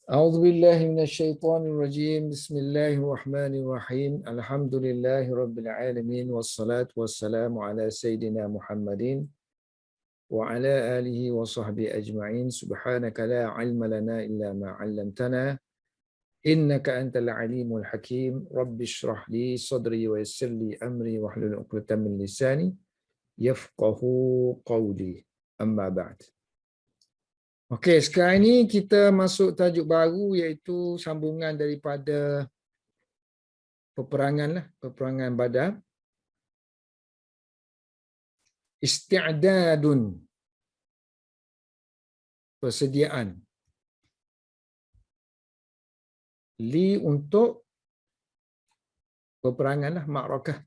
أعوذ بالله من الشيطان الرجيم بسم الله الرحمن الرحيم الحمد لله رب العالمين والصلاة والسلام على سيدنا محمد وعلى آله وصحبه أجمعين سبحانك لا علم لنا إلا ما علمتنا إنك أنت العليم الحكيم رب اشرح لي صدري ويسر لي أمري واحلل عقدة من لساني يفقه قولي أما بعد. Okey, sekarang ini kita masuk tajuk baru iaitu sambungan daripada peperangan Badar. Isti'dadun, persediaan li untuk peperangan ma'rakah.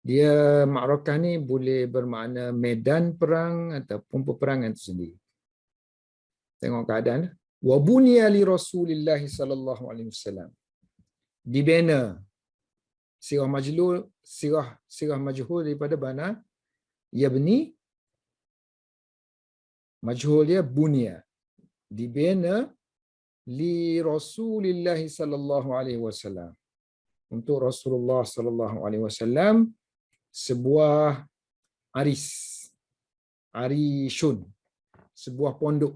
Dia ma'rakah ni boleh bermakna medan perang ataupun peperangan itu sendiri. Tengok keadaan. Wa buniya li Rasulillah sallallahu alaihi wasallam. Dibina sirah majhul daripada bana yabni, majhul dia bunya, dibina li Rasulillah sallallahu alaihi wasallam, untuk Rasulullah sallallahu alaihi wasallam, sebuah arishun, sebuah pondok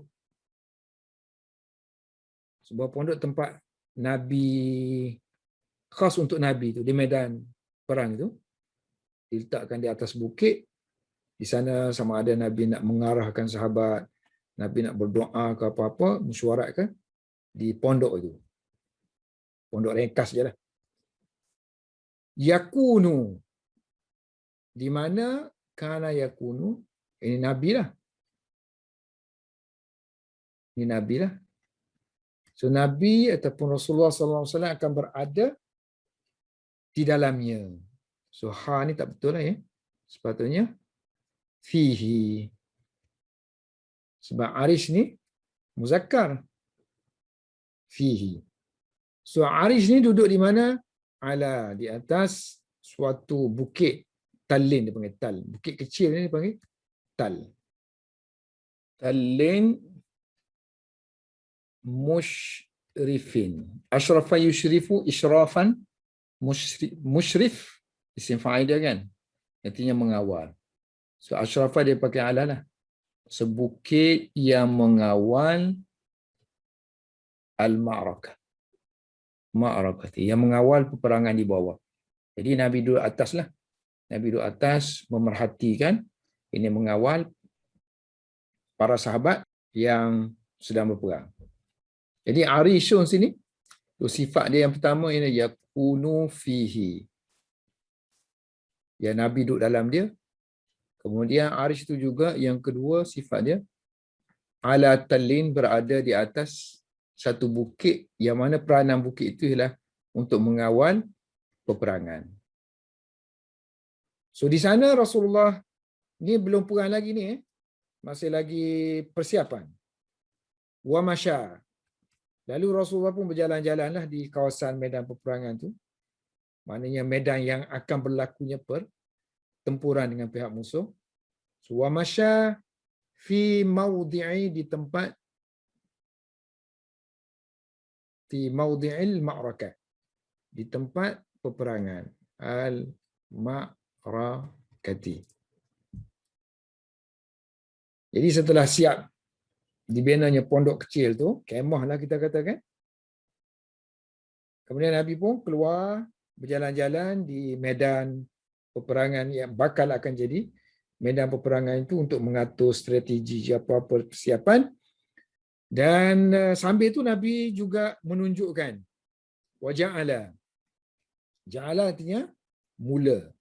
tempat Nabi, khas untuk Nabi tu, di medan perang tu diletakkan di atas bukit. Di sana sama ada Nabi nak mengarahkan sahabat, Nabi nak berdoa ke apa-apa, mesyuaratkan di pondok itu. Pondok ringkas je lah. Yakunu, di mana kana yakunu, ini Nabi lah. Ini Nabi lah. So Nabi ataupun Rasulullah SAW akan berada di dalamnya. So ha ni tak betul lah ya. Sepatutnya fihi. Sebab arish ni muzakkar. Fihi. So arish ni duduk di mana? Ala, di atas suatu bukit. Talin dia panggil tal. Bukit kecil ni dia panggil tal. Talin musyrifin. Ashrafa yushrifu isyrafan, musyrif isim fa'il dia kan, artinya mengawal. So ashrafa dia pakai ala lah. Sebukit yang mengawal al-ma'rakah. Yang mengawal peperangan di bawah. Jadi Nabi duduk atas lah. Nabi duduk atas memerhatikan, ini mengawal para sahabat yang sedang berperang. Jadi arishun sini, tu sifat dia yang pertama ini yakunu fihi. Ya, Nabi duduk dalam dia. Kemudian arish itu juga yang kedua sifat dia ala talin, berada di atas satu bukit, yang mana peranan bukit itu ialah untuk mengawal peperangan. So di sana Rasulullah ni belum perang lagi ni, masih lagi persiapan. Wa masya. Lalu Rasulullah pun berjalan-jalanlah di kawasan medan peperangan tu. Maknanya medan yang akan berlakunya pertempuran dengan pihak musuh. So, wa masya fi mawdi'i, di tempat, fi mawdi'il ma'rakah, di tempat peperangan. Al-ma'rakati. Jadi setelah siap dibinanya pondok kecil tu, kemah lah kita katakan. Kemudian Nabi pun keluar berjalan-jalan di medan peperangan yang bakal akan jadi medan peperangan itu, untuk mengatur strategi apa-apa persiapan. Dan sambil itu Nabi juga menunjukkan waja'ala. Ja'ala artinya mula.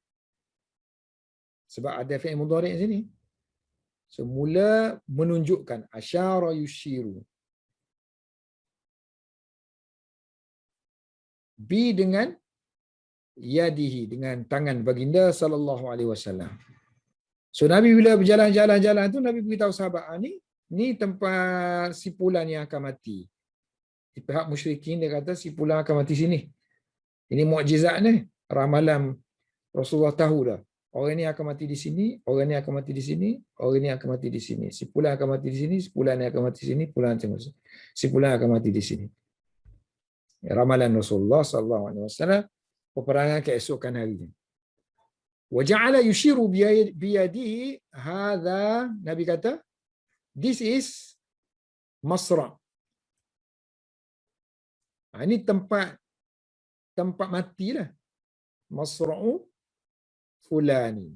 Sebab ada fi'il mudhari' di sini. Semula menunjukkan, asyara yushiru. Bi dengan yadihi, dengan tangan baginda sallallahu alaihi wasallam. So Nabi bila berjalan-jalan tu, Nabi beritahu sahabat, ni tempat si fulan yang akan mati. Di pihak musyrikin dia kata si fulan akan mati sini. Ini mukjizat ni, ramalan Rasulullah tahu dah. Orang ni akan mati di sini, orang ni akan mati di sini, orang ni akan mati di sini. Si fulan akan mati di sini, si fulan ni akan mati di sini, si fulan akan mati di sini. Ramalan Rasulullah sallallahu alaihi wasallam peperangan keesokan harinya. Wa ja'ala yushiru biyadihi hadha, Nabi kata, this is Masra. Ini tempat matilah. Masra'u fulani.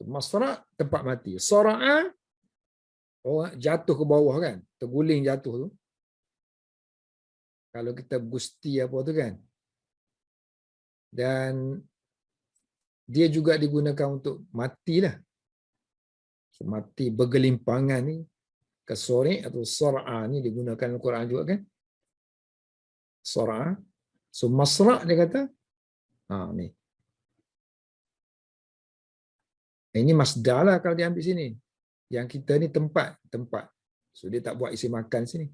Masra tempat mati. Sara'a orang jatuh ke bawah kan, terguling jatuh tu. Kalau kita gusti apa tu kan. Dan dia juga digunakan untuk matilah. So, mati bergelimpangan ni, kasori atau sara'a ni digunakan dalam Quran juga kan. Sara'a. So Masra' dia kata, ni. Ini masdar lah kalau dia ambil sini. Yang kita ni tempat. So dia tak buat isi makan sini.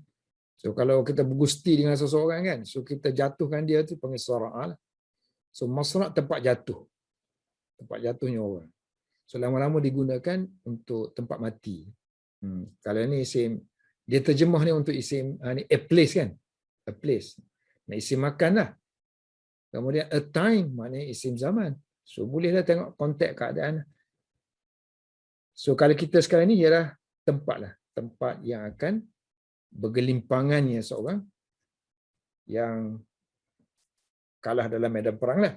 So kalau kita bergusti dengan seseorang kan, so kita jatuhkan dia tu panggil sara'a lah. So Masra' tempat jatuh. Tempat jatuhnya orang. So lama-lama digunakan untuk tempat mati. Kalau ni isim, dia terjemah ni untuk isim, ni a place kan. A place. Nah, isim makan lah. Kemudian a time maknanya isim zaman. So bolehlah tengok konteks keadaan. So kalau kita sekarang ni ialah tempat lah. Tempat yang akan bergelimpangannya seorang yang kalah dalam medan perang lah.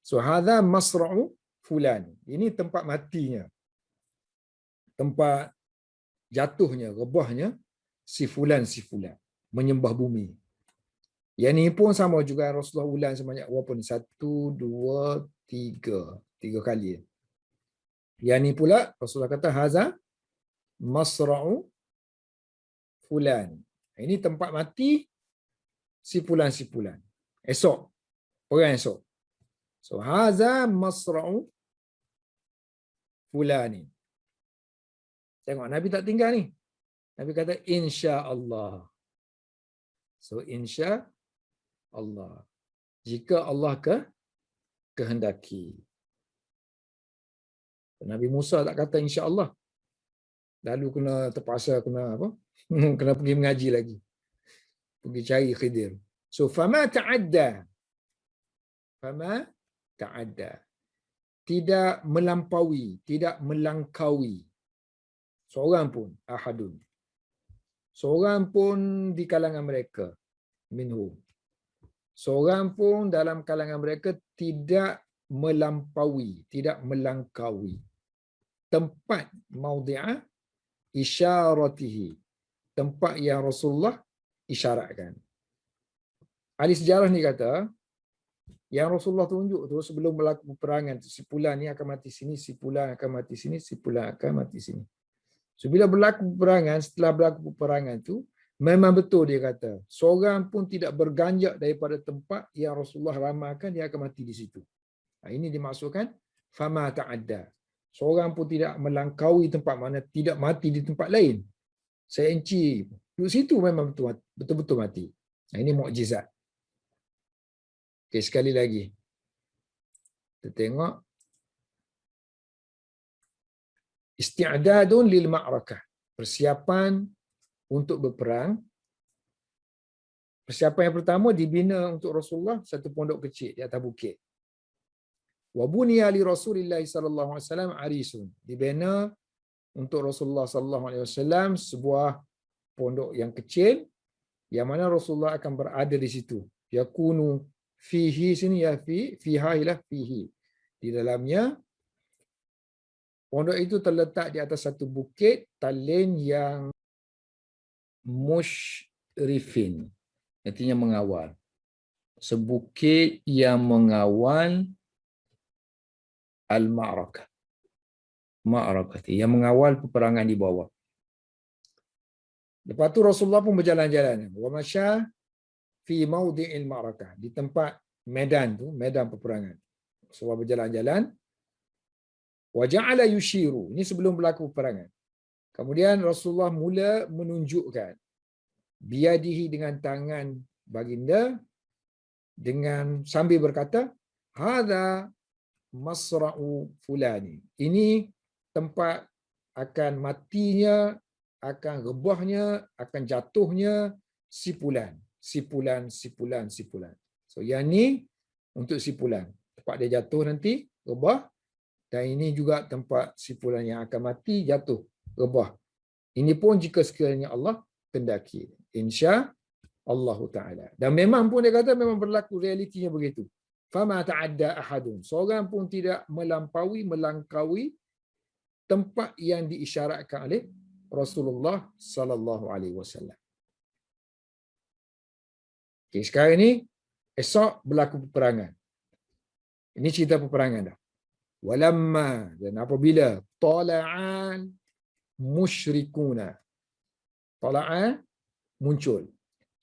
So hadha masra'u fulan. Ini tempat matinya. Tempat jatuhnya, rebahnya si fulan. Menyembah bumi. Yang ni pun sama juga Rasulullah ulang sebanyak berapa ni? 1, 2, 3. 3 kali. Yang ni pula Rasulullah kata haza masra'u fulan. Ini tempat mati si fulan. Esok. Perang esok. So haza masra'u fulani. Tengok Nabi tak tinggal ni. Nabi kata insya-Allah. So insya-Allah. Jika Allah kehendaki. Nabi Musa tak kata insya-Allah. Lalu terpaksa kena apa? Kena pergi mengaji lagi. Pergi cari Khidir. So fama ta'adda. Tidak melampaui, tidak melangkaui seorang pun, ahadun. Seorang pun di kalangan mereka, minhu. Seorang pun dalam kalangan mereka tidak melampaui, tidak melangkaui tempat maudhi'ah isyaratihi, tempat yang Rasulullah isyaratkan. Ahli sejarah ni kata, yang Rasulullah tunjuk tu sebelum berlaku peperangan, si fulan ni akan mati sini, si fulan akan mati sini, si fulan akan mati sini. So bila berlaku peperangan, setelah berlaku peperangan tu, memang betul dia kata, seorang pun tidak berganjak daripada tempat yang Rasulullah ramalkan dia akan mati di situ. Ini dimaksudkan fama ta'adda. Seorang pun tidak melangkaui tempat mana tidak mati di tempat lain. Seinci duduk situ memang betul-betul mati. Ini mukjizat. Okey, sekali lagi. Kita tengok isti'dadun lil ma'rakah. Persiapan untuk berperang. Persiapan yang pertama dibina untuk Rasulullah satu pondok kecil di atas bukit. Wa buniya li Rasulillah sallallahu alaihi wasallam arisun. Dibina untuk Rasulullah sallallahu alaihi wasallam sebuah pondok yang kecil yang mana Rasulullah akan berada di situ. Yakunu fihi sini ya fiha ila fihi. Di dalamnya pondok itu terletak di atas satu bukit talin yang musyrifin. Artinya mengawal. Sebukit yang mengawal al-ma'rakah. Ma'rakah yang mengawal peperangan di bawah. Lepas tu Rasulullah pun berjalan-jalan. Wa masya fi mawdi'il ma'rakah. Di tempat medan tu, medan peperangan. Rasulullah berjalan-jalan. Wa ja'ala yushiru. Ini sebelum berlaku peperangan. Kemudian Rasulullah mula menunjukkan biadihi dengan tangan baginda dengan sambil berkata hadza masra'u fulani. Ini tempat akan matinya, akan rebahnya, akan jatuhnya si fulan. Si fulan, si fulan, si fulan. So yang ni untuk si fulan. Tempat dia jatuh nanti, rebah. Dan ini juga tempat si fulan yang akan mati, jatuh, rebah. Ini pun jika sekiranya Allah kendaki. Insya Allah Ta'ala. Dan memang pun dia kata memang berlaku realitinya begitu. Fama ta'adda ahadun. Seorang pun tidak melangkaui tempat yang diisyaratkan oleh Rasulullah sallallahu alaihi wasallam. Okey, sekarang ni esok berlaku peperangan. Ini cerita peperangan dah. Walamma, dan apabila tala'al musyrikuna. Tala'a muncul.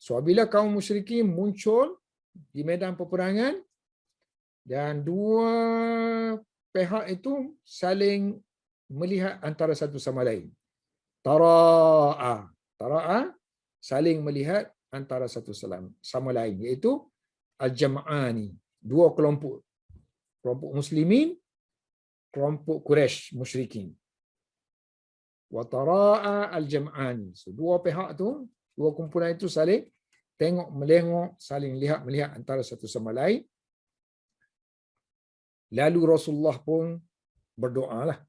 So apabila kaum musyrikin muncul di medan peperangan dan dua pihak itu saling melihat antara satu sama lain. Tara'a saling melihat antara satu sama lain, iaitu al-jam'ani, dua kelompok muslimin, kelompok Quraisy musyrikin. Wa tara'a al-jam'ani, so dua pihak tu, dua kumpulan itu saling tengok melengok, saling melihat antara satu sama lain. Lalu Rasulullah pun berdoalah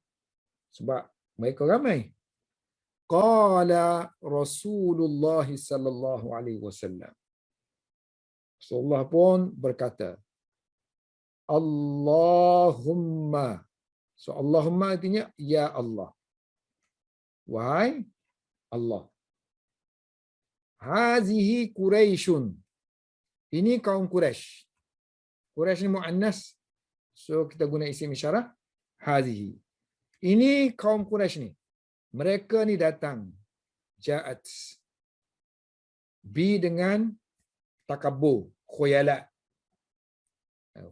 sebab mereka ramai. Qala Rasulullah sallallahu alaihi wasallam. Rasulullah pun berkata, Allahumma. So Allahumma artinya ya Allah. Wahai Allah. Hazihi Quraisyun. Ini kaum Quraisy. Quraisy ni muannas. So kita guna isim isyarah hazihi. Ini kaum Quraisy ni. Mereka ni datang. Ja'at. Bi dengan takabur, khuyala.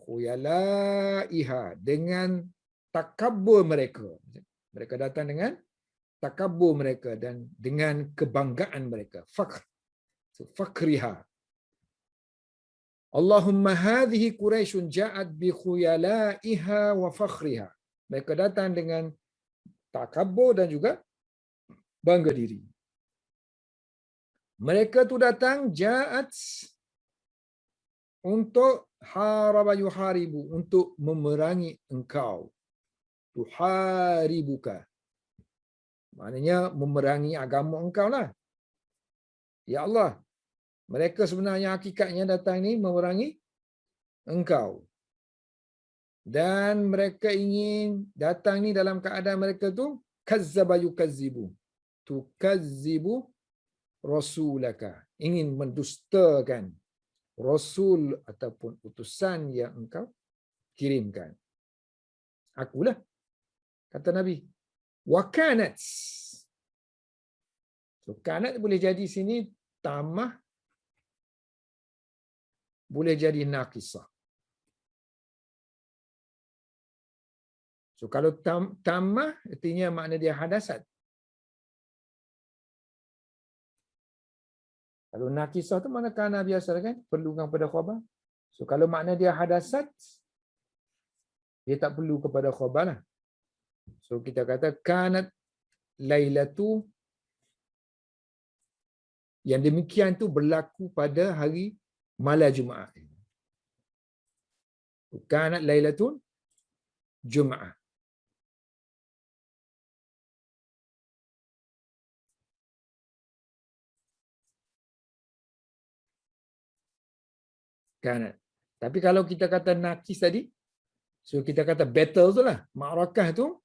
Khuyala'iha, dengan takabur mereka. Mereka datang dengan takabur mereka dan dengan kebanggaan mereka. Fakhr. So, fakriha. Allahumma hadhihi Quraisyun ja'at bi khuyala'iha wa fakhriha. Mereka datang dengan takabur dan juga bangga diri. Mereka tu datang ja'at untuk haraba yuharibu, untuk memerangi engkau. Tuharibuka. Maknanya memerangi agama engkau lah. Ya Allah, mereka sebenarnya hakikatnya datang ni memerangi engkau. Dan mereka ingin datang ni dalam keadaan mereka tu kazzaba yukazzibu. Tukazzibu rasulaka. Ingin mendustakan rasul ataupun utusan yang engkau kirimkan. Akulah, kata Nabi. Wa kanat. So kanat boleh jadi sini tamah, boleh jadi naqisah. So kalau tamah artinya makna dia hadasat. Kalau naqisah tu mana kana biasa kan, perlukan pada khabar. So kalau makna dia hadasat, dia tak perlu kepada khabar lah. So kita kata kanat lailatu, yang demikian tu berlaku pada hari malam Jumaat. Kanat lailatun Jumaat. Kanat. Tapi kalau kita kata nakis tadi, so kita kata battle tu lah, ma'rakah tu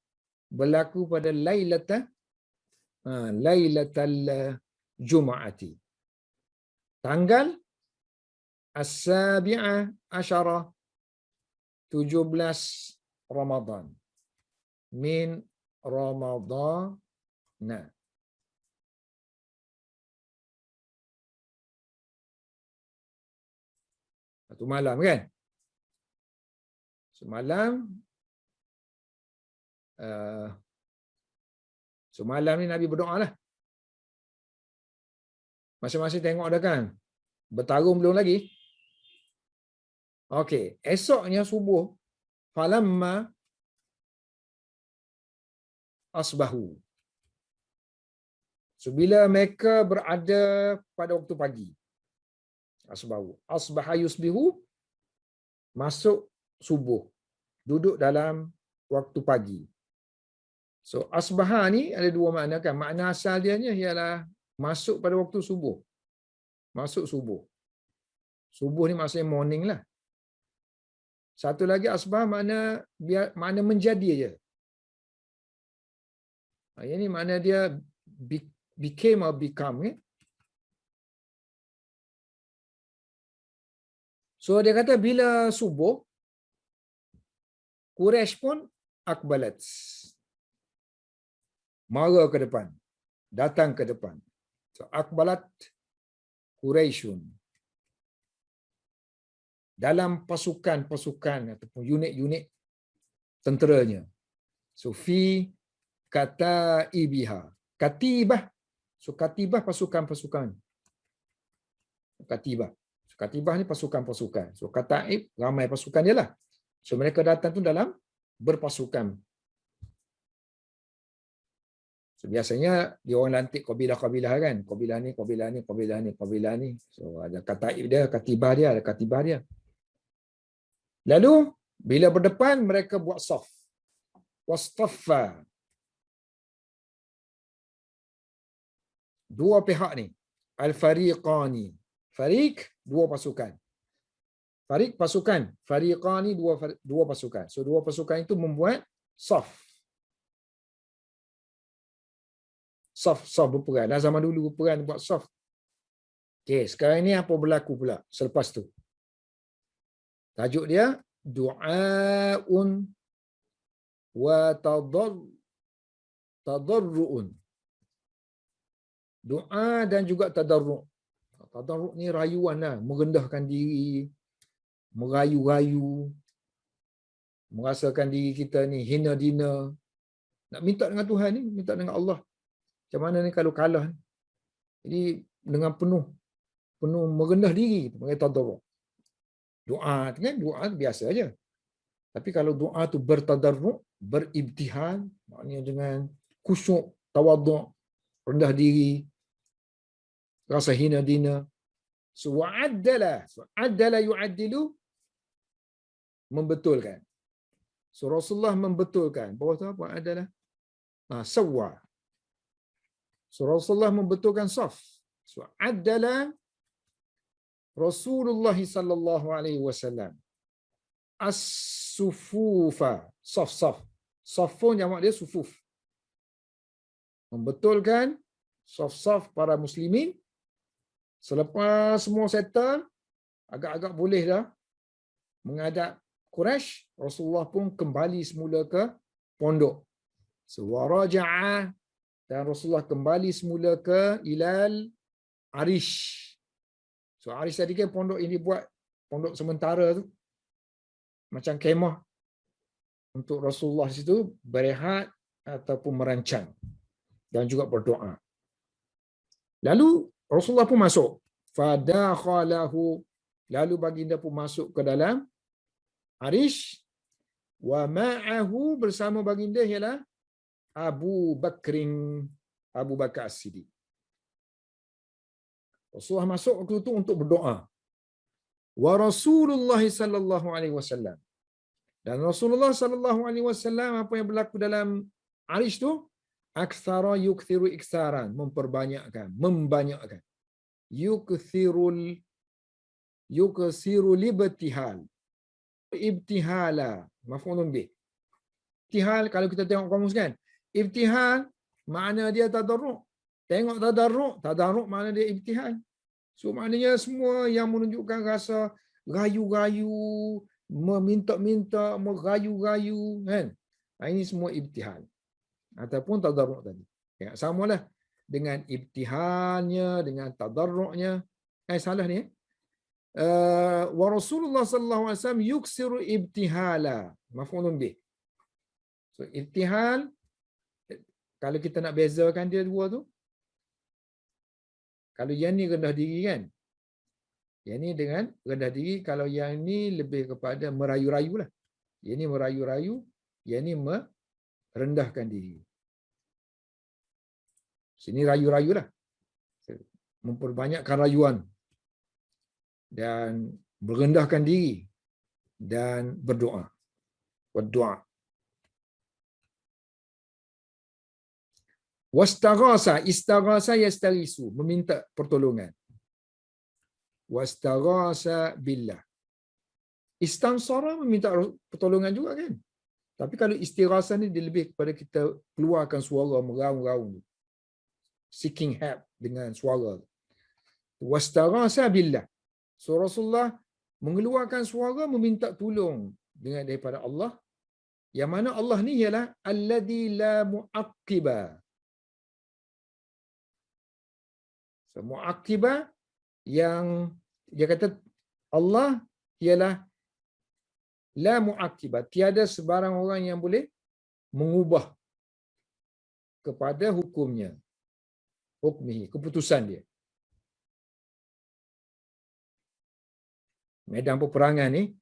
berlaku pada lailatal Jumaati. Tanggal as-sabi'ah asyarah, 17 Ramadan. Min Ramadana. Satu malam kan? Semalam semalam ni Nabi berdoa lah. Masing-masing tengok dah kan? Bertarung belum lagi? Okey, esoknya subuh falamma asbahu. So bila mereka berada pada waktu pagi. Asbahu. Asbaha yusbihu, masuk subuh. Duduk dalam waktu pagi. So asbaha ni ada dua makna kan. Makna asal dia ni ialah masuk pada waktu subuh. Masuk subuh. Subuh ni maksudnya morning lah. Satu lagi asbah makna menjadi aja. Ini makna dia became or become. So dia kata bila subuh, Quraisy pun akbalat. Mara ke depan. Datang ke depan. So akbalat Quraisyun. Dalam pasukan-pasukan ataupun unit-unit tenteranya. So fi kataibiha. Katibah. So katibah pasukan-pasukan. Katibah. So, katibah ni pasukan-pasukan. So kataib ramai pasukan dia lah. So mereka datang tu dalam berpasukan. So biasanya dia orang lantik kabilah-kabilah kan. Kabilah ni, kabilah ni, kabilah ni, kabilah ni. So ada kataib dia, katibah dia, ada katibah dia. Lalu bila berdepan mereka buat saf. Wastaffa. Dua pihak ni. Al-fariqani. Fariq, dua pasukan. Fariq pasukan. Fariqani, dua pasukan. So dua pasukan itu membuat saf. Saf berperang. Dan zaman dulu berperang buat saf. Okey, sekarang ni apa berlaku pula selepas tu? Tajuk dia du'aun wa tadarru'un. Doa dan juga tadarru'. Tadarru' ni rayuan lah, merendahkan diri, merayu-rayu, merasakan diri kita ni hina dina. Nak minta dengan Tuhan ni, minta dengan Allah. Macam mana ni kalau kalah ni? Jadi dengan penuh merendah diri, panggil tadarru'. Doa kan, doa biasa aja. Tapi kalau doa tu bertadarru', beribtihal, maknanya dengan khusyuk, tawadhu', rendah diri, rasa hina dina. So wa'addala yu'addilu, membetulkan. So Rasulullah membetulkan. Bawah tu apa adalah? Sawwa. So Rasulullah membetulkan saf. So addala Rasulullah sallallahu alaihi wasallam as-sufufa. Saf. Safun jamak dia sufuf. Membetulkan saf-saf para muslimin. Selepas semua settle, agak-agak boleh dah menghadap Quraisy, Rasulullah pun kembali semula ke pondok. So waraja'a, dan Rasulullah kembali semula ke ilal Arish. So Arish tadi kan pondok ini buat pondok sementara tu. Macam kemah untuk Rasulullah situ berehat ataupun merancang dan juga berdoa. Lalu Rasulullah pun masuk. Fadakhalahu, lalu baginda pun masuk ke dalam Arish. Wa ma'ahu, bersama baginda ialah Abu Bakar As-Siddiq. Rasulullah masuk waktu itu untuk berdoa. Wa Rasulullah sallallahu alaihi wasallam, dan Rasulullah sallallahu alaihi wasallam, apa yang berlaku dalam Arish tu, aktsara yukthiru iksaran, membanyakkan. Yukthiru libtihal. Ibtihala, maf'ulun bih. Ibtihal kalau kita tengok kamus kan, ibtihal makna dia tadarru'. Tengok tadarru' makna dia ibtihal. So maknanya semua yang menunjukkan rasa rayu-rayu, meminta-minta, merayu-rayu kan. Ini semua ibtihal ataupun tadarru' tadi. Ya, samalah dengan ibtihalnya, dengan tadarru'nya. Salah ni. Wa Rasulullah sallallahu alaihi wasallam yuksiru ibtihala, maf'ulun bih. So ibtihal, kalau kita nak bezakan dia dua tu, kalau yang ni rendah diri kan, yang ni dengan rendah diri, kalau yang ni lebih kepada merayu-rayu lah. Yang ini merayu-rayu, yang ini merendahkan diri. Sini rayu-rayulah. Memperbanyakkan rayuan dan merendahkan diri dan berdoa. Berdoa. Wastaghasa, istaghasa yastaghisu, meminta pertolongan. Wastaghasa billah. Istansara meminta pertolongan juga kan. Tapi kalau istighasa ni dia lebih kepada kita keluarkan suara meraung-raung. Seeking help dengan suara. Wastaghasa billah. So Rasulullah mengeluarkan suara meminta tolong dengan daripada Allah. Yang mana Allah ni ialah alladzi la mu'aqqiba. So, mu'aqqiba yang dia kata Allah ialah la mu'aqqiba, tiada sebarang orang yang boleh mengubah kepada hukumnya, hukmihi, keputusan dia. Medan peperangan ni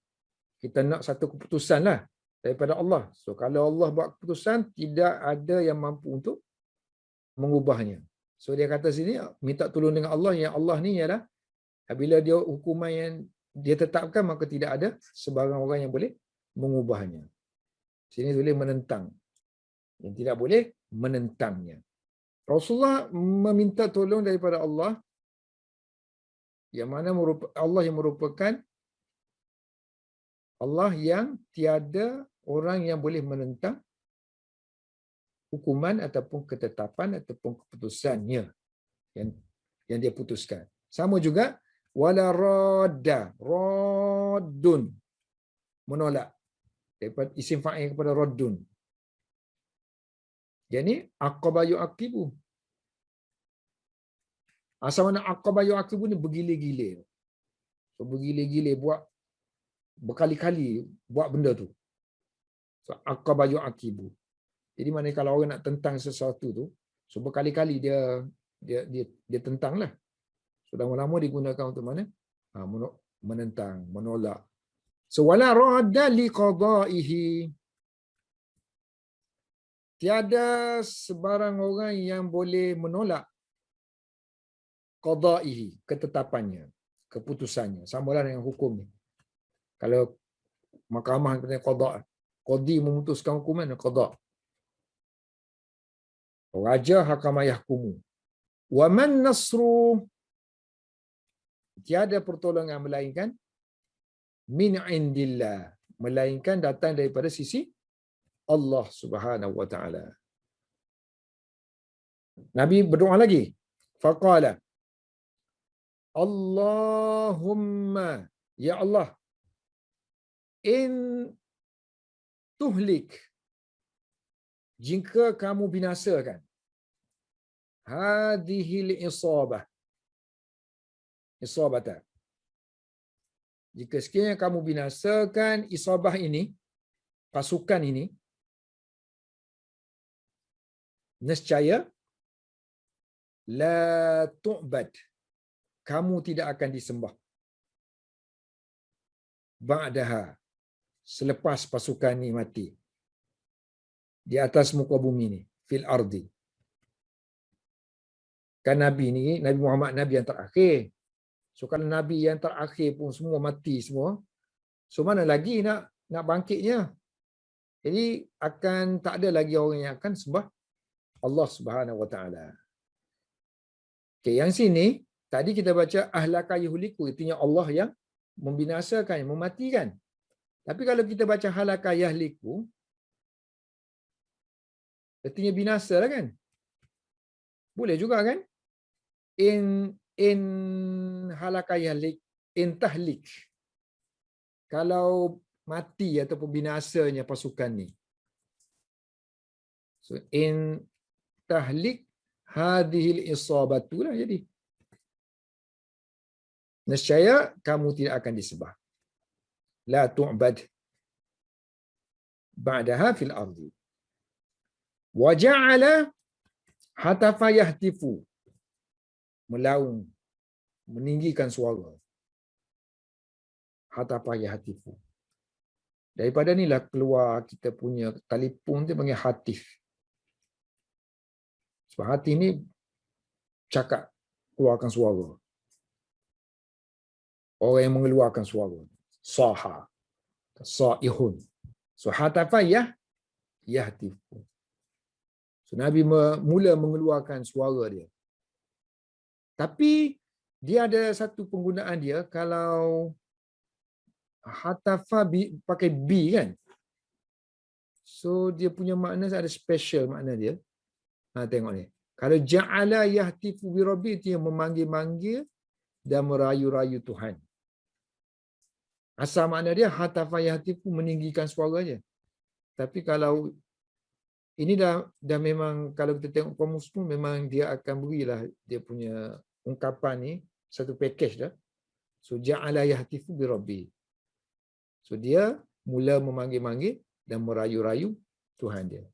kita nak satu keputusan lah daripada Allah. So kalau Allah buat keputusan, tidak ada yang mampu untuk mengubahnya. So dia kata sini minta tolong dengan Allah, yang Allah ni ialah apabila dia hukuman yang dia tetapkan, maka tidak ada sebarang orang yang boleh mengubahnya. Sini boleh menentang. Yang tidak boleh menentangnya. Rasulullah meminta tolong daripada Allah, yang mana Allah yang merupakan Allah yang tiada orang yang boleh menentang hukuman ataupun ketetapan ataupun keputusannya yang dia putuskan. Sama juga wala radda, raddun, menolak, daripada isim fa'il kepada raddun. Jadi aqaba yu'aqibu. Asal mana aqaba yu'aqibu ni bergila-gila. So bergila-gila buat berkali-kali buat benda tu. So aqaba yu'aqibu. Jadi mana kalau orang nak tentang sesuatu tu, so berkali-kali dia tentanglah. So lama-lama digunakan untuk mana? Menentang, menolak. So wala radda li qada'ihi. Tiada sebarang orang yang boleh menolak qada'ihi, ketetapannya, keputusannya. Samalah dengan hukum ni. Kalau mahkamah kata qada', qadi memutuskan hukuman, qada'. Raja hakama yahkumu. Wa man nasru, tiada pertolongan melainkan min indillah, melainkan datang daripada sisi Allah Subhanahu wa taala. Nabi berdoa lagi. Faqala Allahumma, ya Allah, in tuhlik, jika kamu binasakan hadhil isabata, jika sekiranya kamu binasakan isabah ini, pasukan ini, nescaya la tu'bad, kamu tidak akan disembah, ba'daha, selepas pasukan ini mati di atas muka bumi ni, fil ardi. Kan Nabi ni, Nabi Muhammad Nabi yang terakhir. So kalau Nabi yang terakhir pun semua mati semua, so mana lagi nak bangkitnya? Jadi akan tak ada lagi orang yang akan sembah Allah Subhanahu wa taala. Okey, yang sini tadi kita baca ahlaka yuhliku, artinya Allah yang membinasakan, mematikan. Tapi kalau kita baca halaka yahliku, artinya binasa lah kan? Boleh juga kan? In halaka yahlik, in tahlik. Kalau mati ataupun binasanya pasukan ni. So in tahlik hadhil isabatu lah jadi. Nescaya kamu tidak akan disembah. La tu'bad ba'daha fil ardi. Wa ja'ala hatafa yahtifu, melaung, meninggikan suara. Hatafa yahtifu. Daripada inilah keluar kita punya telefon tu panggil hatif. Sebab hati ni cakap, keluarkan suara. Orang yang mengeluarkan suara. Saha. Saihun. So hatafa yahtifu. So Nabi mula mengeluarkan suara dia. Tapi dia ada satu penggunaan dia, kalau hatafa pakai bi kan. So dia punya makna ada special makna dia. Tengok ni. Kalau ja'ala yahtifu bi rabbi, itu yang memanggil-manggil dan merayu-rayu Tuhan. Asal makna dia hatafa yahtifu, meninggikan suara je. Tapi kalau ini dah memang, kalau kita tengok kamus pun memang dia akan berilah dia punya ungkapan ni satu package dah. So ja'ala yahtifu bi rabbi. So dia mula memanggil-manggil dan merayu-rayu Tuhan dia.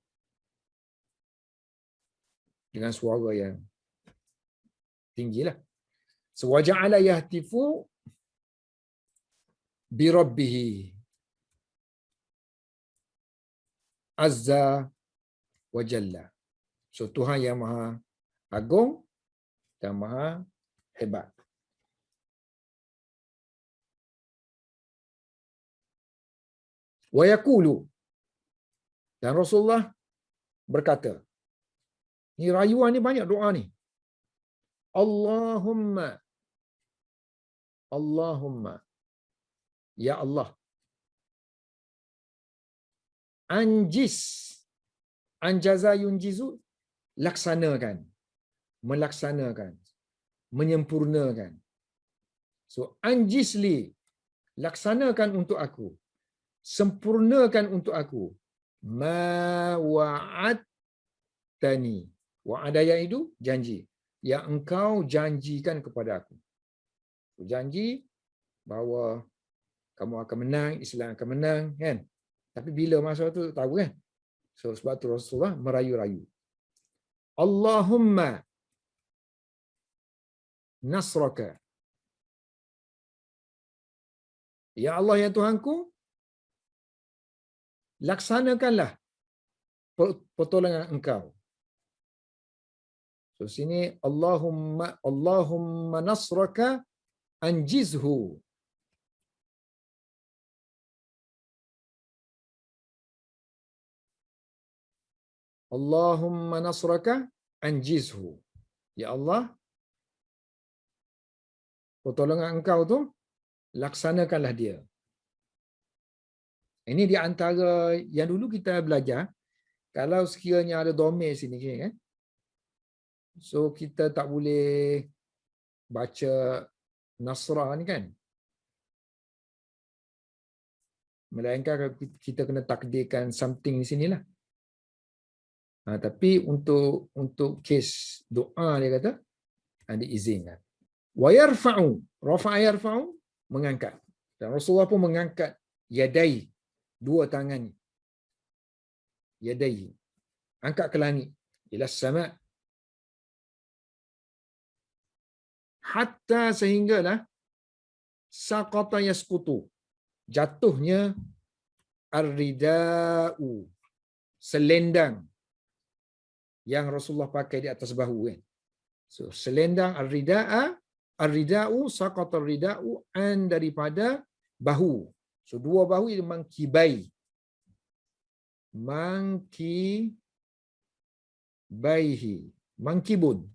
Dengan suara yang tinggilah. So wa ja'ala yahtifu bi rabbih azza wa jalla. So Tuhan yang maha agung dan maha hebat. Wa yaqulu, dan Rasulullah berkata, ni rayuan ni banyak doa ni. Allahumma, Allahumma, ya Allah, anjis, anjaza yunjizu, laksanakan, melaksanakan, menyempurnakan. So anjisli, laksanakan untuk aku, sempurnakan untuk aku, ma wa'adtani. Wa'ada yang itu janji, yang engkau janjikan kepada aku. So, janji bahawa kamu akan menang, Islam akan menang, kan? Tapi bila masa tu tak tahu, kan? So sebab tu Rasulullah merayu-rayu. Allahumma nasraka. Ya Allah, ya Tuhanku, laksanakanlah pertolongan engkau. So sini Allahumma nasraka anjizhu. Allahumma nasraka anjizhu. Ya Allah, pertolongan engkau tu laksanakanlah dia. Ini di antara yang dulu kita belajar, kalau sekiranya ada domir sini, kan? So kita tak boleh baca Nasrah ni, kan? Melainkan kita kena takdirkan something di sinilah. Tapi untuk kes doa dia kata diizinkan. Wa yarfa'u, rafa'a yarfa'u, mengangkat. Dan Rasulullah pun mengangkat yadai, dua tangan ni. Yadai, angkat ke langit, ila sama', hatta sehinggalah saqata yasqutu, jatuhnya ar-rida'u, selendang yang Rasulullah pakai di atas bahu, kan? So selendang ar-rida'u, saqata ar-rida'u an, daripada bahu. So dua bahu itu mangkibai. Mangkibaihi, mangkibun,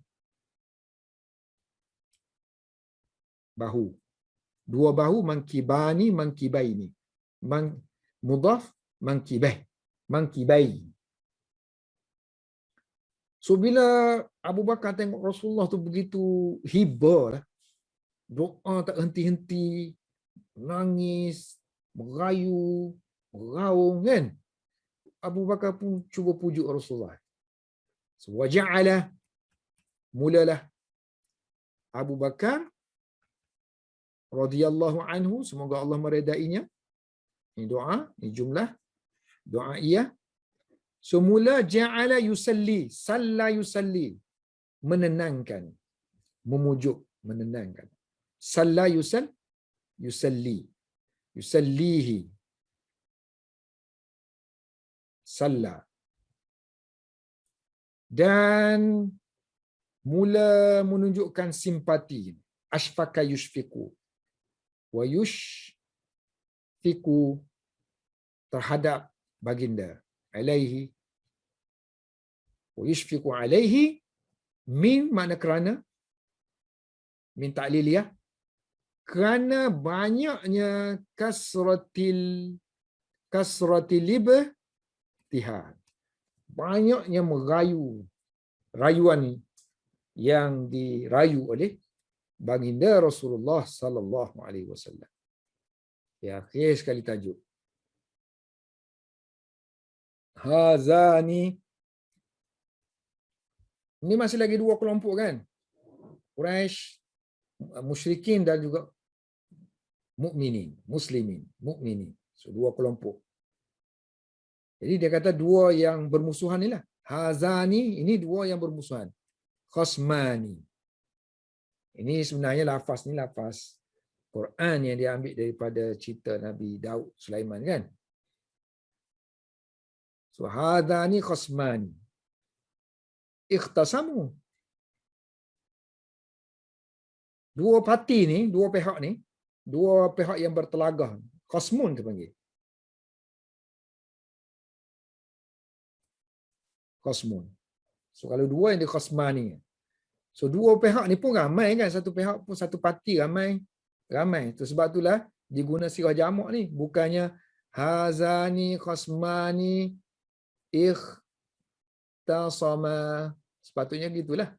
bahu. Dua bahu, mangkibani, mangkibaini. Mudhaf, mangkibah, mangkibai. So bila Abu Bakar tengok Rasulullah tu begitu hibah, doa tak henti-henti, nangis, merayu, meraung, kan? Abu Bakar pun cuba pujuk Rasulullah. So waja'ala, mulalah Abu Bakar radhiyallahu anhu, semoga Allah meredainya. Ini doa, ini jumlah doa ia. Semula ja'ala yusalli, salla yusalli, menenangkan, memujuk, menenangkan. Salla yusalli, yusallihi. salla. Dan mula menunjukkan simpati. Ashfaka yushfiku. Wa yushfiku terhadap baginda. Alaihi. Wa yushfiku alaihi min makna kerana. Min ta'liliyah. Kerana banyaknya kasratil ibtihad. Banyaknya rayuan yang dirayu oleh baginda Rasulullah sallallahu alaihi wasallam. Ya, akhir sekali tajuk. Hazani. Ini masih lagi dua kelompok kan? Quraisy, musyrikin dan juga muslimin. So, dua kelompok. Jadi dia kata dua yang bermusuhan inilah. Hazani, ini dua yang bermusuhan. Khasmani. Ini sebenarnya lafaz Quran yang dia ambil daripada cerita Nabi Daud Sulaiman kan. So hadani khasmani ikhtasamu. Dua parti ni, dua pihak yang bertelagah. Khasmun dia panggil. Khasmun. So kalau dua yang di khasmani. So dua pihak ni pun ramai kan, satu pihak pun satu parti ramai. Tu sebab itulah diguna sirah jamak ni, bukannya hazani khasmani ikhtasama. Sepatutnya gitulah.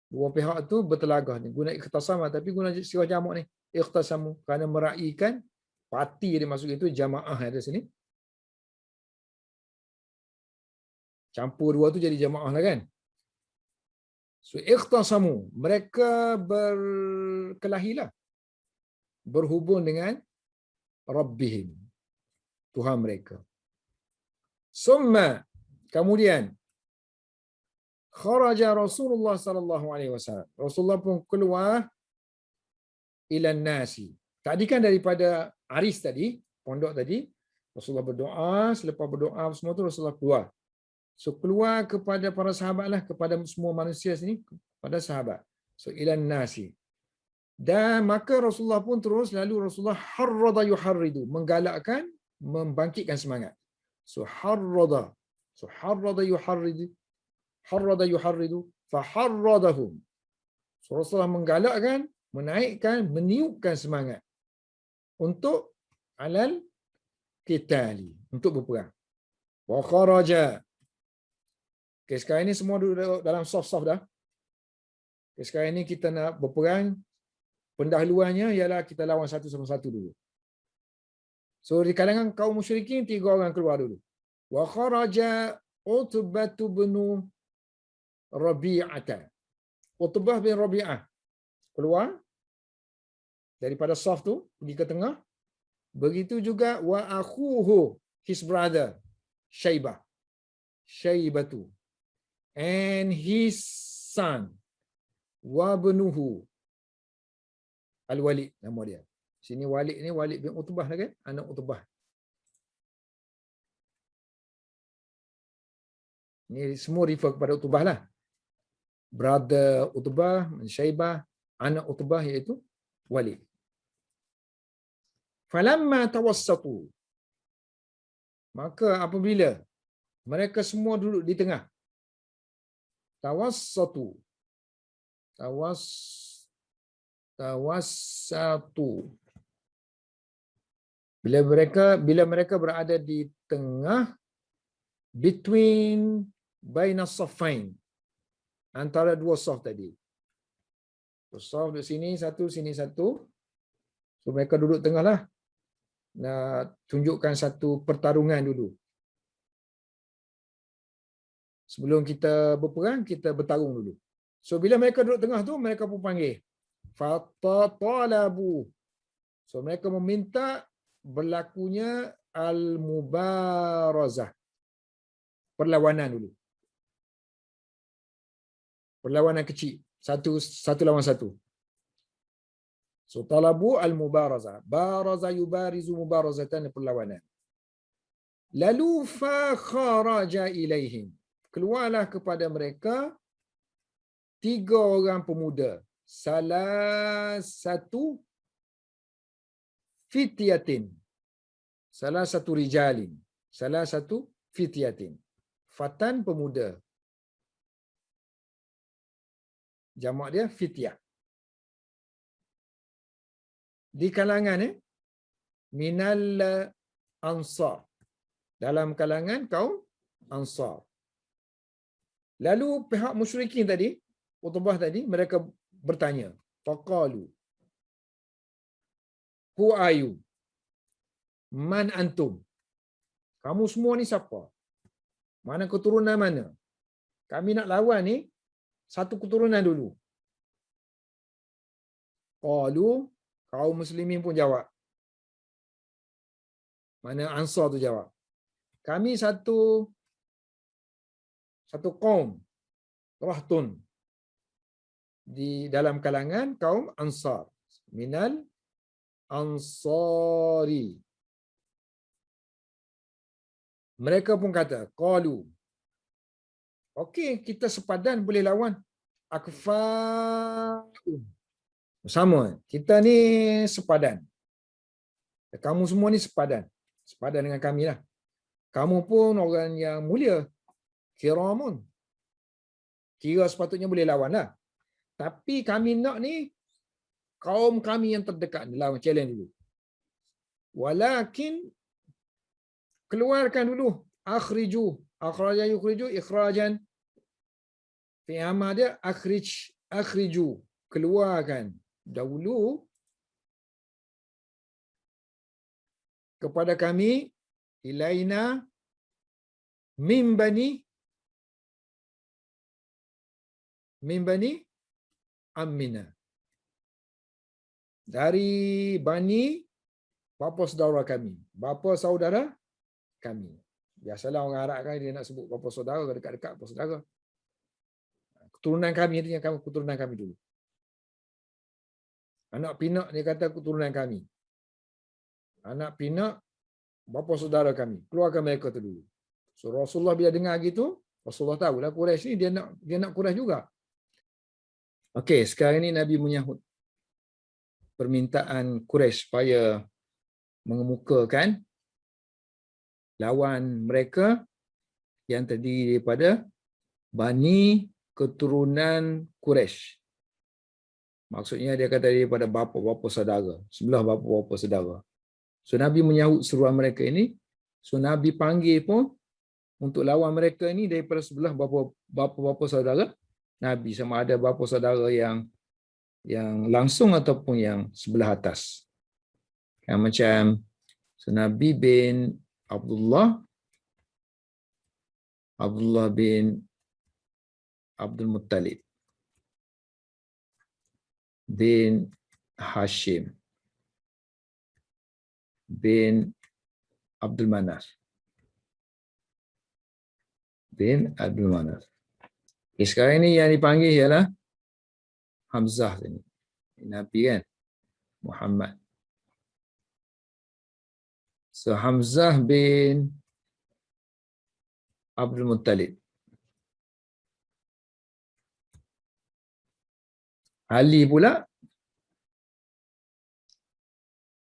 Dua pihak tu bertelagah ni, guna ikhtasama tapi guna sirah jamak ni, ikhtasamu, kerana meraihkan parti yang dimaksud itu jamaah ada sini. Campur dua tu jadi jamaah lah kan. So ikhtasamu, mereka berkelahilah, berhubung dengan Rabbihim, Tuhan mereka. Summa, kemudian kharaja Rasulullah sallallahu alaihi wasallam. Rasulullah pun keluar ilan nasi. Tadi kan daripada Aris tadi, pondok tadi, Rasulullah berdoa, selepas berdoa semua tu Rasulullah keluar. So keluar kepada para sahabat lah, kepada semua manusia sini, kepada sahabat. So ilan nasi. Dan maka Rasulullah pun terus lalu Rasulullah harrada yuharridu, menggalakkan, membangkitkan semangat. So harrada yuharridu faharradahum. So Rasulullah menggalakkan, menaikkan, meniupkan semangat untuk alal qitali, untuk berperang. Wa kharaja. Okay, sekarang ini semua duduk dalam soft-soft dah. Okay, sekarang ini kita nak berperang. Pendahuluannya ialah kita lawan satu sama satu dulu. So di kalangan kaum musyrikin 3 orang keluar dulu. Wa kharaja Utbah bin Rabi'ah. Utbah bin Rabi'ah keluar daripada soft tu pergi ke tengah. Begitu juga wa akhuhu, his brother Syaibatu, and his son wa benuhu Al-Walid, nama dia. Sini Walid ni Walid bin Utbah lah kan, anak Utbah. Ni semua refer kepada Utbah lah. Brother Utbah, Syaibah, anak Utbah iaitu Walid. Falamma tawassatu, maka apabila mereka semua duduk di tengah. Tawassatu. Bila mereka berada di tengah, between baina saffain, antara dua saf tadi. Saf di sini satu, sini satu. So mereka duduk tengah lah. Nak tunjukkan satu pertarungan dulu. Sebelum kita berperang, kita bertarung dulu. So bila mereka duduk tengah tu, mereka pun panggil fatalabu. So mereka meminta berlakunya al-mubarazah, perlawanan dulu. Perlawanan kecil, satu lawan satu. So talabu al-mubarazah. Baraza yubarizu mubarazatan, perlawanan. Lalu fa kharaja ilaihim. Keluarlah kepada mereka 3 orang pemuda. Salah satu fityatin. Salah satu rijalin. Salah satu fityatin. Fatan pemuda. Jamak dia fityah. Di kalangan minal ansar. Dalam kalangan kaum ansar. Lalu pihak musyrikin tadi, Utbah tadi, mereka bertanya. Faqalu. Who are you? Man antum? Kamu semua ni siapa? Mana keturunan mana? Kami nak lawan ni satu keturunan dulu. Qalu, kaum muslimin pun jawab. Mana Ansar tu jawab. Kami satu kaum, rahtun, di dalam kalangan kaum Ansar. Minal Ansari. Mereka pun kata, qalu, okey, kita sepadan boleh lawan. Akfa'un. Sama, kita ni sepadan. Kamu semua ni sepadan. Sepadan dengan kami lah. Kamu pun orang yang mulia. Kiramun. Kira sepatutnya boleh lawan lah. Tapi kami nak ni, kaum kami yang terdekat ni lawan, challenge dulu. Walakin, keluarkan dulu. Akhriju. Akhrajan yukhriju. Ikhrajan. Fi'amah dia, akhriju. Keluarkan. Dahulu, kepada kami, ilaina min bani ammina. Dari bani bapa saudara kami. Bapa saudara kami. Biasalah orang Arab kan dia nak sebut bapa saudara, dekat-dekat bapa saudara. Keturunan kami itu yang keturunan kami dulu. Anak pinak dia kata keturunan kami. Anak pinak bapa saudara kami. Keluarkan mereka tu dulu. So Rasulullah bila dengar gitu, Rasulullah tahulah Quraisy ni dia nak Quraisy juga. Okey, sekarang ni Nabi menyahut permintaan Quraisy supaya mengemukakan lawan mereka yang terdiri daripada bani keturunan Quraisy. Maksudnya dia kata daripada bapa-bapa saudara, sebelah bapa-bapa saudara. So Nabi menyahut seruan mereka ini. So Nabi panggil pun untuk lawan mereka ini daripada sebelah bapa-bapa saudara Nabi, sama ada bapa saudara yang langsung ataupun yang sebelah atas. Yang macam so Nabi bin Abdullah bin Abdul Muttalib bin Hashim bin Abdul Manaf bin Abdul Manaf. Sekarang ini yang dipanggil ialah Hamzah ini. Nabi kan? Muhammad. So Hamzah bin Abdul Muttalib. Ali pula.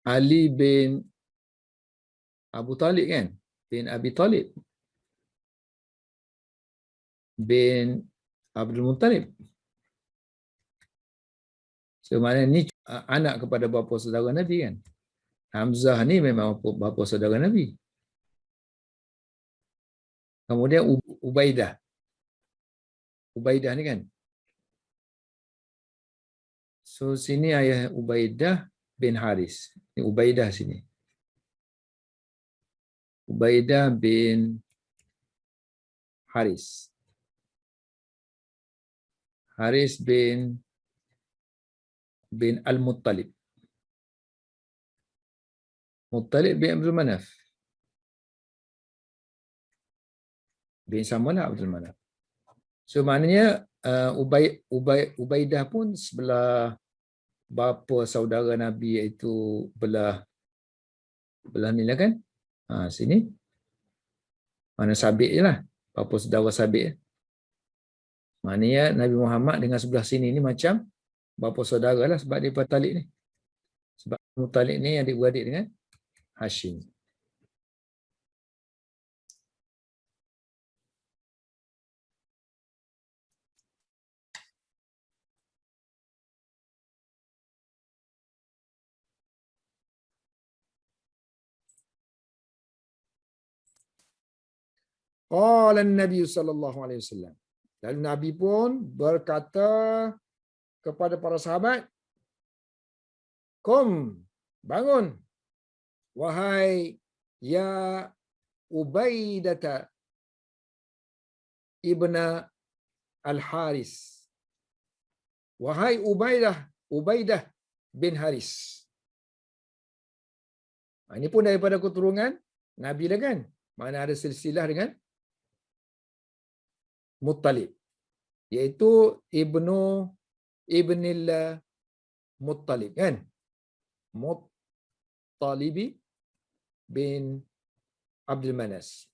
Ali bin Abu Talib kan? Bin Abi Talib. Bin Abdul Muttalib. So maknanya ni anak kepada bapa saudara Nabi kan? Hamzah ni memang bapa saudara Nabi. Kemudian Ubaidah. Ubaidah ni kan? So sini ayah Ubaidah bin Haris. Ini Ubaidah sini. Ubaidah bin Haris. Haris bin Al-Muttalib. Muttalib bin Abdul Manaf. Bin samalah Abdul Manaf. So maknanya Ubaidah pun sebelah bapa saudara Nabi, iaitu belah ni lah kan? Sini. Mana sabit je lah. Apa saudara sabit. Maknanya Nabi Muhammad dengan sebelah sini ni macam bapa saudara lah sebab dia Talib ni. Sebab Muttalib ni adik-beradik dengan Hashim. Qala Nabi sallallahu alaihi wasallam. Lalu Nabi pun berkata kepada para sahabat, "Qum, bangun, wahai ya Ubaidah ibna Al-Haris. Wahai Ubaidah bin Haris." Ini pun daripada keturunan Nabi lah kan. Mana ada silsilah dengan Muttalib. Iaitu Ibnil Muttalib kan. Muttalibi bin Abdul Manaf.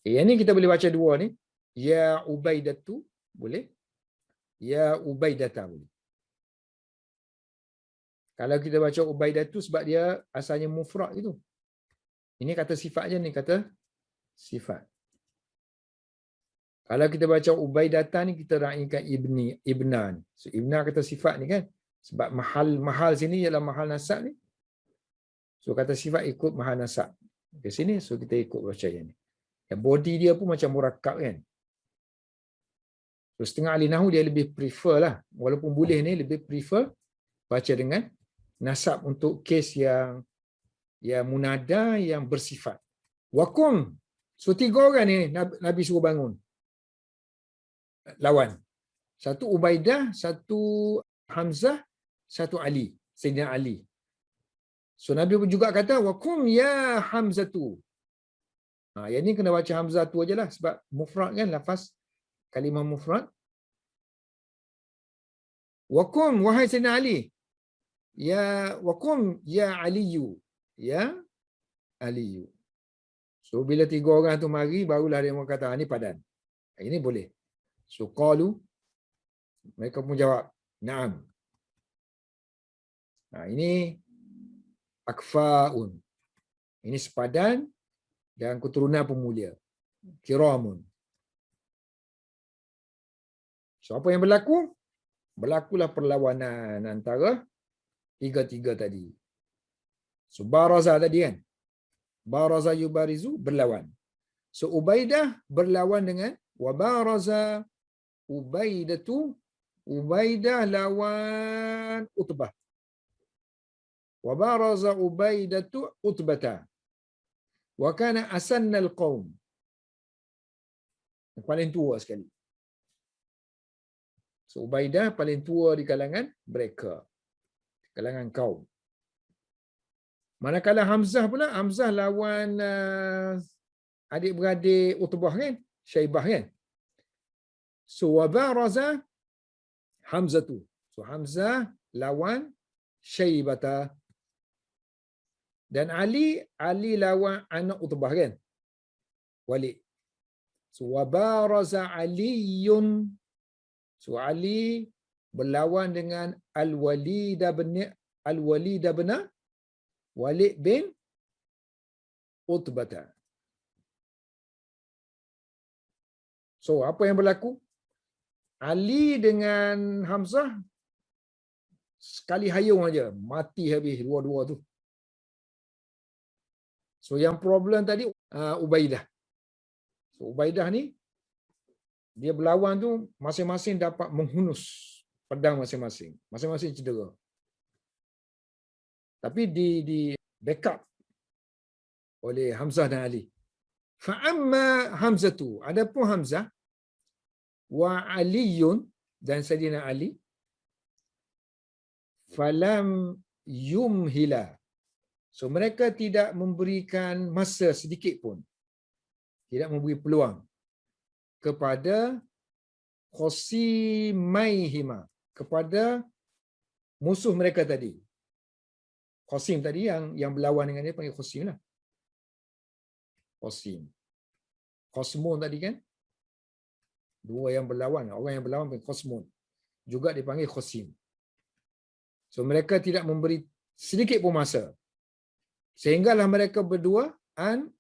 Yang ni kita boleh baca dua ni. Ya Ubaidatu boleh. Ya Ubaidata boleh. Kalau kita baca Ubaidatu sebab dia asalnya mufrad itu. Ini kata sifat je ni, kata sifat. Kalau kita baca Ubaidata ni kita raikan ibnan. So ibna kata sifat ni kan. Sebab mahal sini ialah mahal nasab ni. So kata sifat ikut mahal nasab. Ke sini so kita ikut baca yang ni. Dan body dia pun macam murakkab kan. So setengah ahli nahwu dia lebih prefer lah. Walaupun boleh ni lebih prefer baca dengan nasab untuk kes yang munada yang bersifat. Wakum. So 3 orang ni Nabi suruh bangun. Lawan. Satu Ubaidah, satu Hamzah, satu Ali. Sayyidina Ali. So Nabi pun juga kata, wakum ya Hamzatu. Yang ni kena baca Hamzah tu aje lah. Sebab mufrad kan, lafaz kalimah mufrad. Wakum, wahai Sayyidina Ali. Ya wakum ya Aliyu. Ya Aliyu. So bila 3 orang tu mari, barulah dia kata, ni padan. Ini boleh. So qalu, mereka pun jawab, na'am. Ini akfa'un. Ini sepadan dan keturunan pemulia. Kiramun. So apa yang berlaku? Berlakulah perlawanan antara 3 tadi. So baraza tadi kan. Baraza yubarizu, berlawan. So Ubaidah berlawan dengan wabaraza Ubaidatu. Ubaidah lawan Utbah. Wabaraza Ubaidatu Utbata. Wa kana asannal qaum. Paling tua sekali. So Ubaidah paling tua di kalangan mereka. Kalangan kaum. Manakala Hamzah pula, Hamzah lawan adik-beradik Utbah kan? Syaibah kan? So wabaraza Hamzatu. So Hamzah lawan Syaibata. Dan Ali lawan anak Utbah kan? Walid. So wabaraza Aliyun. So Ali berlawan dengan Al-Walid bin Walid bin Utbah. So apa yang berlaku? Ali dengan Hamzah sekali hayung aja, mati habis dua-dua tu. So yang problem tadi Ubaidah. So Ubaidah ni dia berlawan tu masing-masing dapat menghunus pedang masing-masing. Masing-masing cedera. Tapi di backup oleh Hamzah dan Ali. Fa amma Hamzatu, adapun Hamzah wa Aliyun dan Sayyidina Ali falam yumhila. So mereka tidak memberikan masa sedikit pun. Tidak memberi peluang kepada khosimaihima, kepada musuh mereka tadi. Qasim tadi yang berlawan dengan dia panggil Qasim lah. Qasim. Qasmun tadi kan, dua yang berlawan, orang yang berlawan panggil Qasmun. Juga dipanggil Qasim. So mereka tidak memberi sedikit pun masa. Sehinggalah mereka berdua an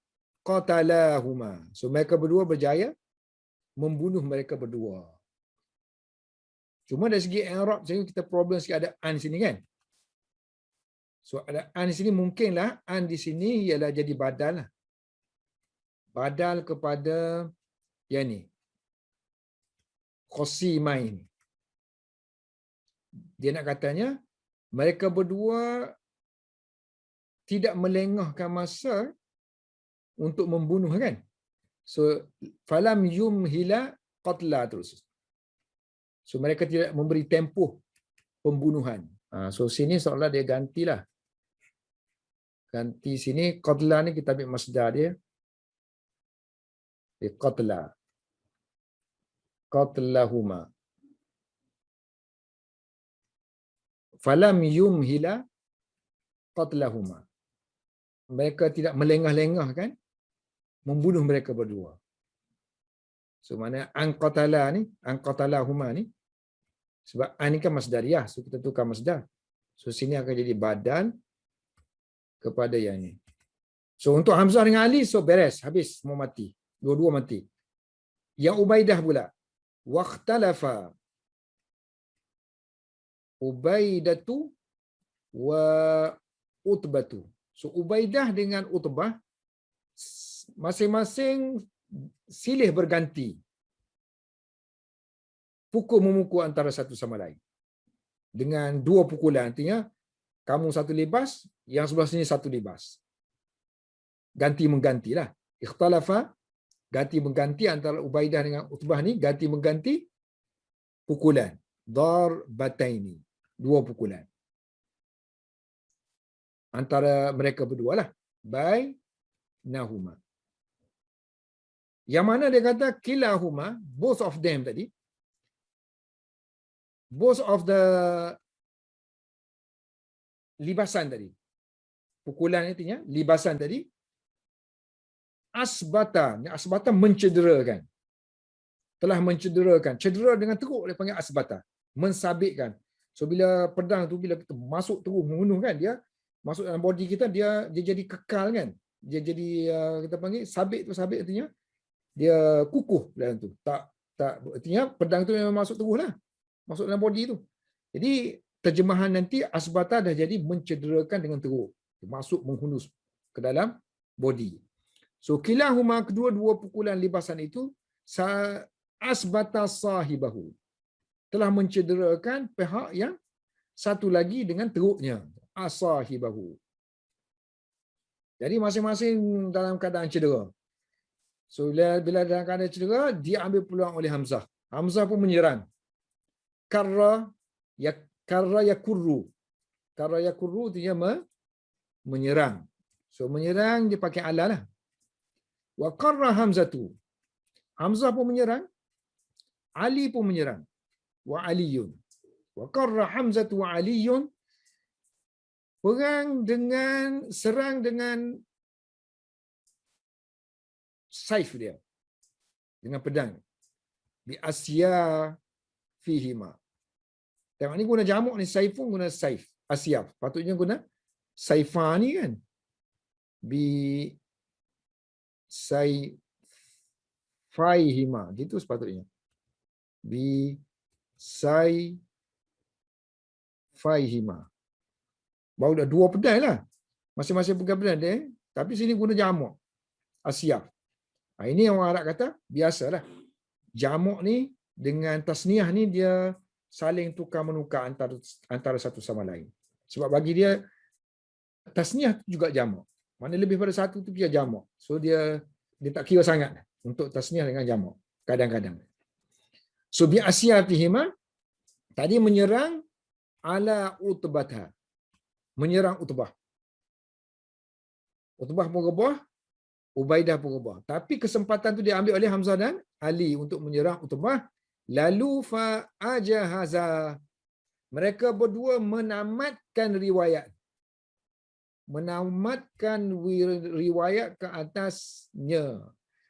qatalahuma. So mereka berdua berjaya membunuh mereka berdua. Cuma dari segi i'rab saya kita problem sikit ada an sini kan. So ada an di sini mungkinlah an di sini ialah jadi badal lah. Badal kepada yang ni. Qasimain. Dia nak katanya mereka berdua tidak melengahkan masa untuk membunuh kan. So falam yumhila qatla terus. So mereka tidak memberi tempoh pembunuhan. So sini seolah dia gantilah. Ganti sini qatla ni kita ambil masdar dia. Qatla. Qatlahuma. Falam yumhila qatlahuma. Mereka tidak melengah-lengah kan membunuh mereka berdua. So mana an qatala ni, an qatalahuma ni sebab an ni kan masdariyah, so kita tukar masdar. So sini akan jadi badal kepada yang ni. So untuk Hamzah dengan Ali so beres, habis semua mati. Dua-dua mati. Yang Ubaidah pula. Waqtalafa Ubaidatu wa Utbatu. So Ubaidah dengan Utbah masing-masing silih berganti. Pukul-memukul antara satu sama lain. Dengan dua pukulan. Artinya, kamu satu libas, yang sebelah sini satu libas. Ganti-menggantilah. Ikhtalafa, ganti-mengganti antara Ubaidah dengan Utbah ni, ganti-mengganti pukulan. Darbataini. Dua pukulan. Antara mereka berdua lah. Bainahuma. Yang mana dia kata kilahuma, both of them tadi, both of the libasan tadi, pukulan artinya libasan tadi, asbata mencederakan, telah mencederakan, cedera dengan teruk dia panggil asbata, mensabitkan. So bila pedang tu bila kita masuk terus membunuh kan, dia masuk dalam body kita, dia jadi kekal kan, dia jadi kita panggil sabit tu, sabit artinya dia kukuh dalam tu. Tak artinya pedang tu memang masuk terus lah. Masuk dalam body tu. Jadi terjemahan nanti asbata dah jadi mencederakan dengan teruk. Masuk menghunus ke dalam body. So kilahuma, kedua-dua pukulan libasan itu asbata sahibahu. Telah mencederakan pihak yang satu lagi dengan teruknya. Asahibahu. Jadi masing-masing dalam keadaan cedera. So bila dalam keadaan cedera, dia ambil peluang oleh Hamzah. Hamzah pun menyerang. Karra yakurru. Karra yakurru dia menyerang. So menyerang dia pakai ala lah. Wa qarra Hamzatu. Hamzah pun menyerang. Ali pun menyerang. Wa Aliyun. Wa qarra Hamzatu wa Aliyun. Serang dengan saif dia, dengan pedang, bi asya fihima. Tengok ni guna jamak ni, saifun guna saif, asyaf. Patutnya guna saifani kan, bi saifaihima, gitu sepatutnya, bi saifaihima. Baru dah dua pedang lah, masing-masing pegang pedang dia, tapi sini guna jamak asyaf. Ini yang orang Arab kata, biasalah. Jamak ni dengan tasniah ni dia saling tukar-menukar antara satu sama lain. Sebab bagi dia, tasniah juga jamak. Mana lebih pada satu tu dia jamak. So dia tak kira sangat untuk tasniah dengan jamak. Kadang-kadang. So bi asyafihima, tadi menyerang ala utbatha. Menyerang Utbah. Utbah pun rebah, Ubaidah pun rebah. Tapi kesempatan tu diambil oleh Hamzah dan Ali untuk menyerang Utbah. Lalu fa'ajahaza. Mereka berdua menamatkan riwayat. menamatkan riwayat ke atasnya.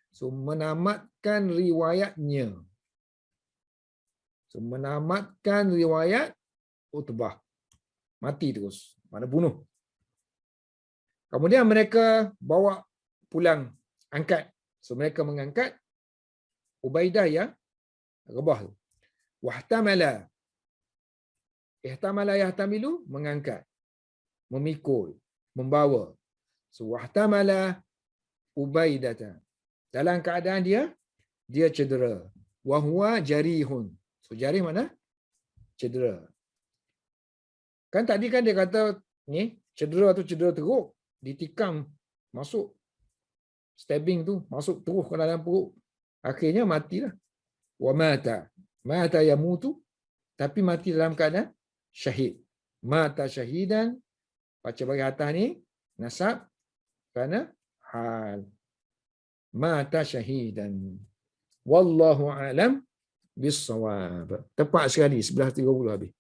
So menamatkan riwayatnya. So menamatkan riwayat Utbah. Mati terus. Mana bunuh. Kemudian mereka bawa pulang, angkat. So mereka mengangkat Ubaidah yang rebah tu. Wahtamala. Ihtamala yahtamilu, mengangkat. Memikul. Membawa. So wahtamala Ubaidata. Dalam keadaan dia cedera. Wahwa jarihun. So jarih mana? Cedera. Kan tadi kan dia kata ni cedera tu cedera teruk, ditikam masuk stabbing tu masuk terus ke dalam perut. Akhirnya matilah. Wa mata. Mata yamutu, tapi mati dalam keadaan syahid. Mata syahidan, baca bagi atas ni nasab kerana hal. Mata syahidan. Wallahu alam bis-shawab. Tepat sekali 11.30 habis.